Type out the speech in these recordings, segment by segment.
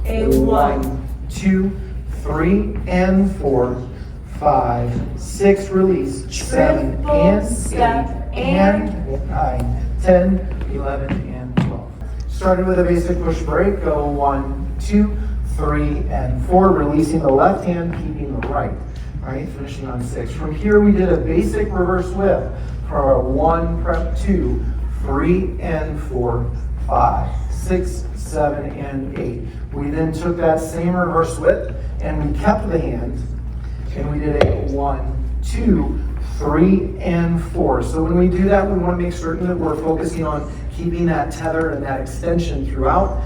A 1, 2, 3, and 4, 5, 6, release, 7, Triple and step 8, and 9, 10, 11, and 12. Starting with a basic push break, go 1, 2, 3, and 4, releasing the left hand, keeping the right. All right, finishing on 6. From here, we did a basic reverse whip for a 1, prep 2, 3, and 4, 5, 6, 7, and 8. We then took that same reverse whip and we kept the hand and we did a 1, 2, 3, and 4. So when we do that, we want to make certain that we're focusing on keeping that tether and that extension throughout.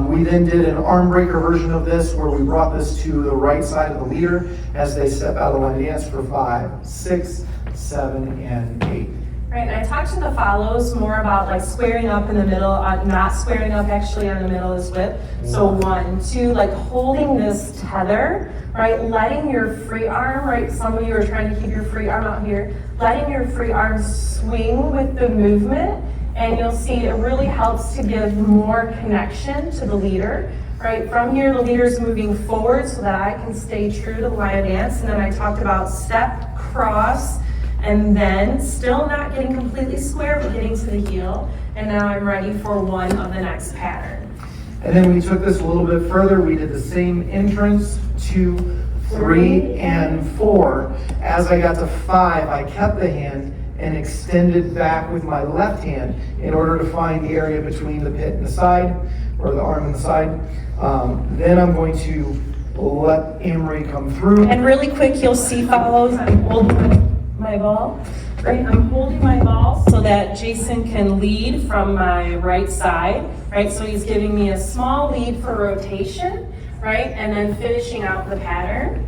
We then did an arm breaker version of this where we brought this to the right side of the leader as they step out of the line dance for 5, 6, 7, and 8. Right, and I talked to the follows more about like squaring up in the middle, not squaring up actually on the middle is whip. So 1, 2, like holding this tether, right? Letting your free arm, right? Some of you are trying to keep your free arm out here. Letting your free arm swing with the movement, and you'll see it really helps to give more connection to the leader. Right, from here the leader's moving forward so that I can stay true to the line dance. And then I talked about step, cross, and then still not getting completely square, but getting to the heel. And now I'm ready for one of the next pattern. And then we took this a little bit further. We did the same entrance, 2, 3, and 4. As I got to 5, I kept the hand and extended back with my left hand in order to find the area between the pit and the side, or the arm and the side. Then I'm going to let Annmarie come through. And really quick, you'll see follows. I'm holding my ball, right? I'm holding my ball so that Jason can lead from my right side, right? So he's giving me a small lead for rotation, right? And then finishing out the pattern.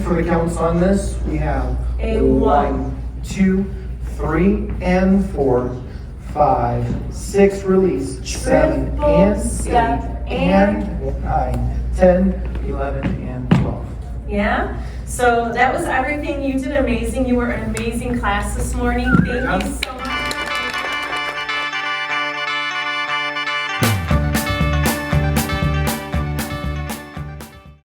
For the counts on this, we have A 1, 2, 3, and 4, 5, 6, release, 7, Triple and 8, step and 9, 10, 11, and 12. Yeah? So that was everything. You did amazing. You were an amazing class this morning. Thank you so much.